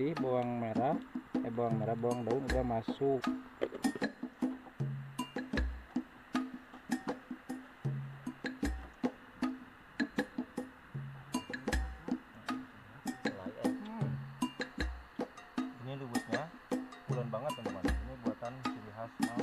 putih, bawang daun udah masuk. Ini lembutnya bulan banget teman-teman. Ini buatan ciri khas Mau.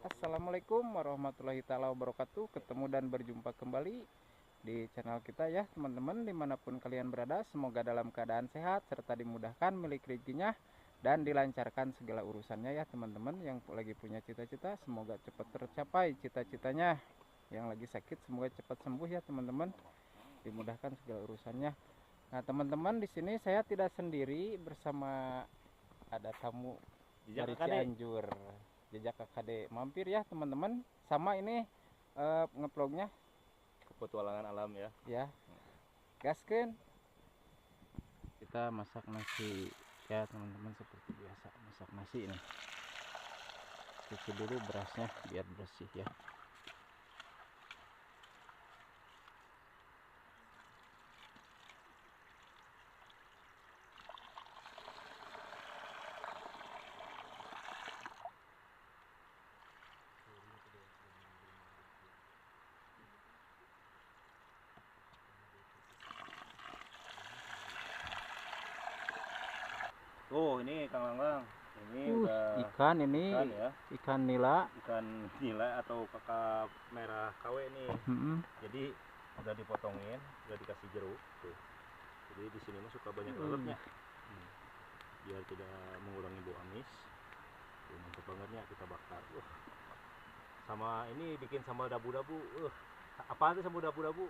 Assalamualaikum warahmatullahi taala wabarakatuh. Ketemu dan berjumpa kembali di channel kita ya teman-teman, dimanapun kalian berada. Semoga dalam keadaan sehat serta dimudahkan milik rezekinya dan dilancarkan segala urusannya ya teman-teman. Yang lagi punya cita-cita semoga cepat tercapai cita-citanya. Yang lagi sakit semoga cepat sembuh ya teman-teman, dimudahkan segala urusannya. Nah teman-teman, di sini saya tidak sendiri, bersama ada tamu dari Cianjur. Jejak KKD mampir ya teman-teman. Sama ini ngevlognya Petualangan alam ya. ya. Gaskeun. Kita masak nasi ya teman-teman, seperti biasa masak nasi ini. Cuci dulu berasnya biar bersih ya. Oh, ini Kang Langgang. Ini udah Ikan ini, ikan ya. ikan nila. Ikan nila atau kakap merah KW nih. Jadi udah dipotongin, udah dikasih jeruk tuh. Jadi di sini mah suka banyak lelebnya. Biar tidak mengurangi bau amis. Tuh, mantap bangetnya, kita bakar. Sama ini bikin sambal dabu-dabu. Apa itu sambal dabu-dabu?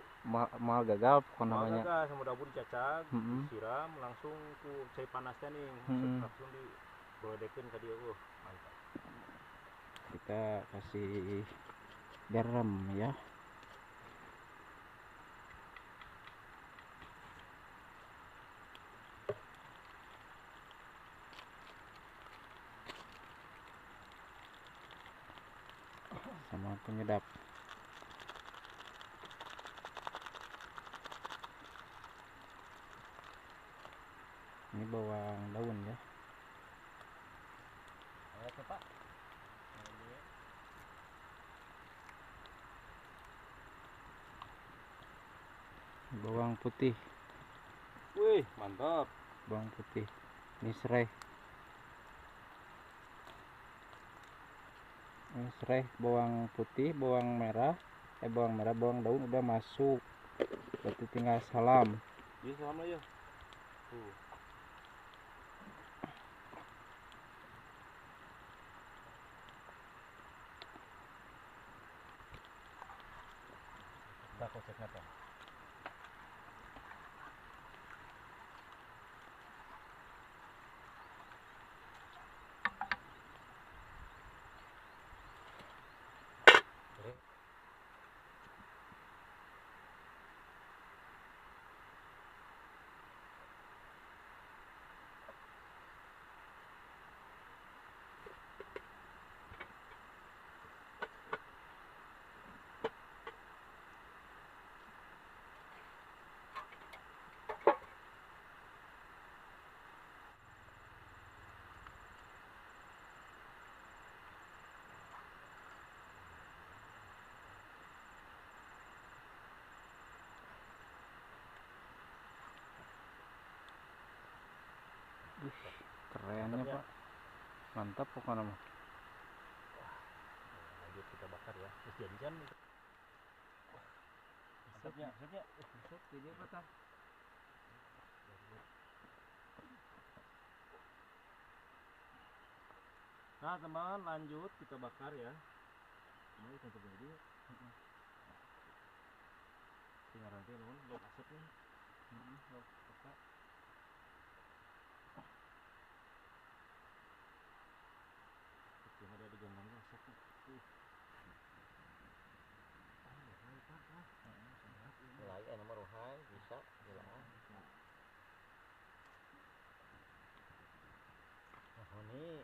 Mal gagal pokoknya Mal namanya. gagal, sambal dabu dicacah, disiram langsung ku cai panasnya nih. Langsung digoledekeun ka dieu. Mantap. Kita kasih garam ya. Sama penyedap. Ini bawang daun ya. Oke Pak. Bawang putih. Wih, mantap. Bawang putih. Ini serai. Ini serai bawang putih, bawang merah, bawang daun udah masuk. Berarti tinggal salam. Ini salam aja. Tuh. Udah koceknya Pak. Kerennya Mantap ya. Pak. Mantap pokoknya mah. Lanjut kita bakar ya. Terus jadikan. Mantapnya, mantapnya. Besok jadi apa tah? Nah teman, lanjut kita bakar ya. Ini tentu jadi. Tinggal nanti non, lo asap nih. Lo bakar. Yang ada di ganggang asapnya. Mulai nomor rohai bisa jelas. Nah ini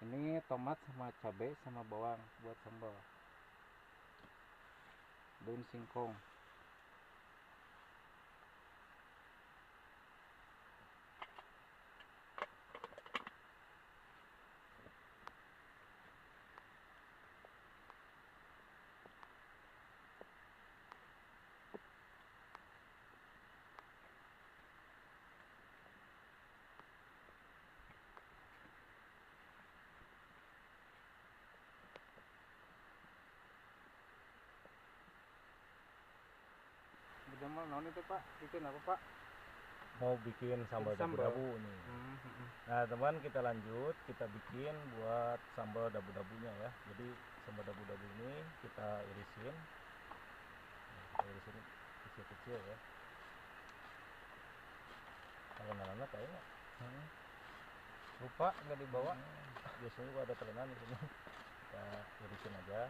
Ini tomat sama cabai sama bawang buat sambal. Daun singkong. Udah mau naon itu Pak? Bikin apa Pak? mau bikin sambal Sambal. dabu-dabu nih. Nah teman, kita lanjut, kita bikin buat sambal dabu-dabunya ya. Jadi sambal dabu-dabu ini kita irisin. Nah, kita irisin kecil-kecil ya. Kalau anak-anak kayaknya Lupa nggak dibawa. biasanya gua ada terenan di sini. Kita irisin aja.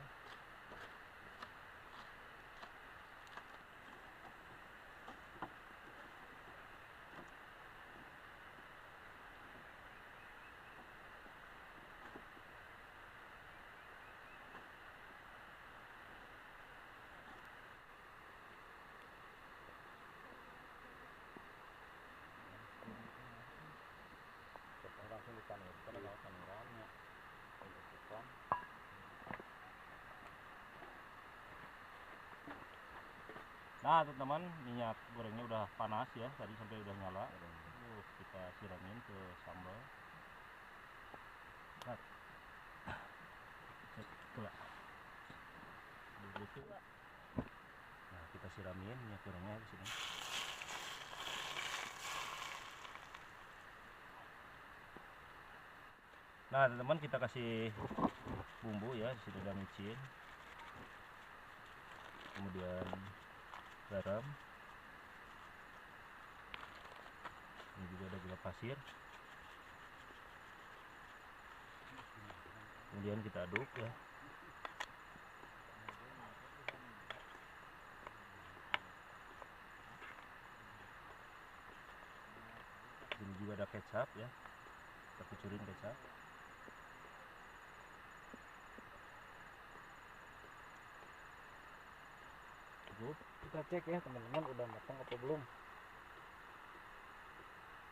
Langsung dipanirkan kalau panirannya. Nah teman-teman, minyak gorengnya udah panas ya, tadi sampai udah nyala. Kita siramin ke sambal. Nah, nah kita siramin minyak gorengnya di sini. Nah teman-teman, kita kasih bumbu ya, di sini ada micin, kemudian garam, ini juga ada gula pasir, kemudian kita aduk ya. Ini juga ada kecap ya, kita kucurin kecap. tuh. Kita cek ya teman-teman, udah matang apa belum.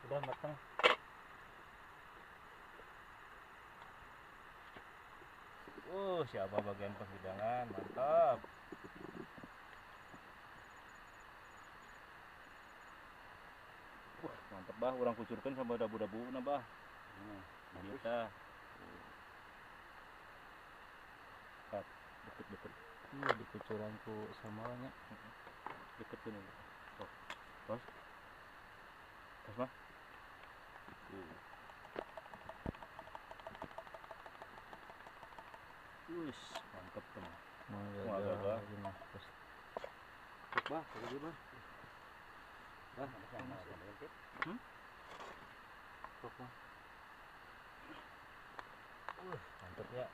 Udah matang. Siapa bagian penghidangan, mantap. Mantap bah, orang kucurkan sama dabu-dabu na bah. Kita deket-deket. Iya, dikucuranku samanya. Deket ini. Oh, terus mah. Mantap teman. Mau agak Bah, lagi bah. Bah, mantap ya.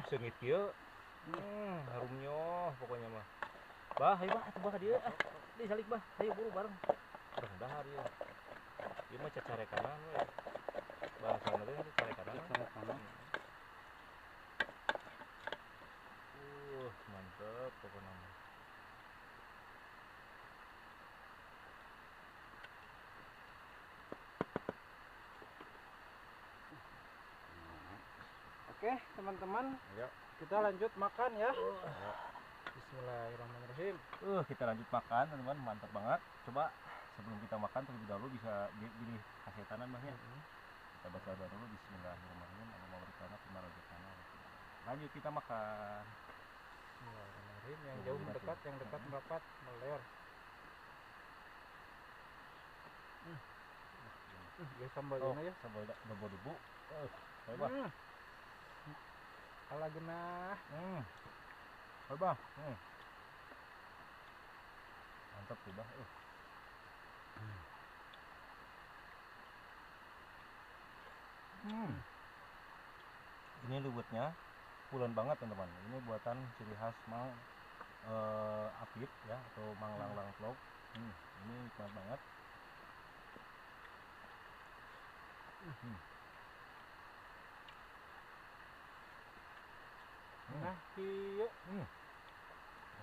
Sengit kieu. Harumnya pokoknya mah. Bah, ayo bah, atuh bah dia. Di salik bah, ayo buru bareng. Dahar ya. Ieu mah cacare kanan we. Bangsana teh cacare kanan. Mantap pokoknya mah. Oke teman-teman, Ya. kita lanjut makan ya. Bismillahirrahmanirrahim. Kita lanjut makan teman-teman, mantap banget. Coba sebelum kita makan terlebih dahulu bisa pilih kasetanan bah ya. Kita baca doa dulu. Bismillahirrahmanirrahim. Allahumma barik. Lanjut kita makan. Bismillahirrahmanirrahim. Yang jauh mendekat, yang dekat merapat, meler. Ya sambal ini ya. Sambal dabu-dabu. Ayo bah. Ala genah. Ayo bah. Mantap tuh bah. Ini luwetnya pulen banget teman-teman. Ini buatan ciri khas Mang Apit ya, atau Mang Langlang Vlog. Ini nikmat banget. Nah, kieu.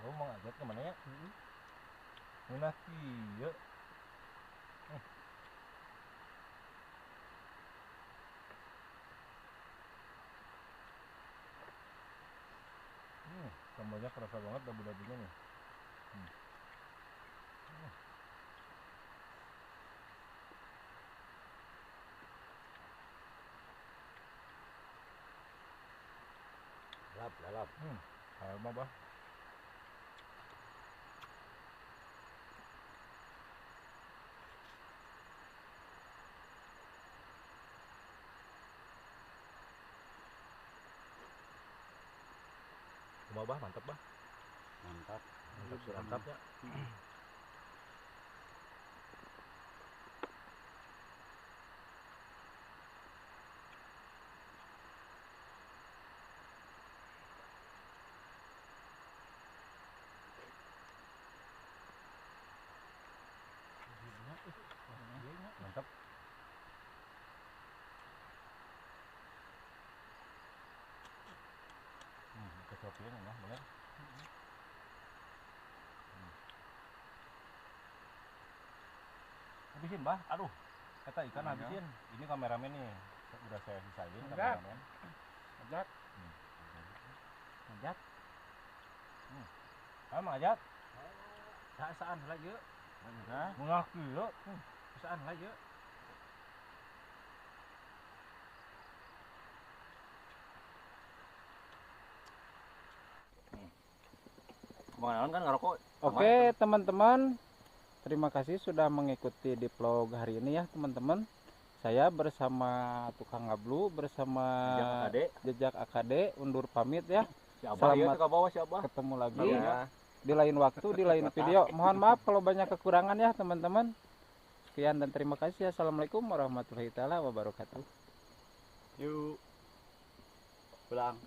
Oh, Mang Ajat kemana ya? Nah, kieu. Sambalnya kerasa banget dabu-dabunya nih. Lalap. Ayo mah bah. Bah, mantap bah. Mantap ya. Mantap. Kecopian ya bener. Habisin bah, aduh kata ikan habisin. Ini kameramen nih, udah saya sisain kameramen. Ajat. Ajat. Ayo Mang Ajat. Saan lah yeuh. Nah, mengaku yuk. Saan lah yeuh. Bang kan ngerokok. Oke teman-teman, terima kasih sudah mengikuti di vlog hari ini ya teman-teman. Saya bersama Tukang Ngablu, bersama Jejak AKD undur pamit ya. Selamat ketemu lagi di lain waktu, di lain video. Mohon maaf kalau banyak kekurangan ya teman-teman. Sekian dan terima kasih. Assalamualaikum warahmatullahi wabarakatuh. Yuk pulang.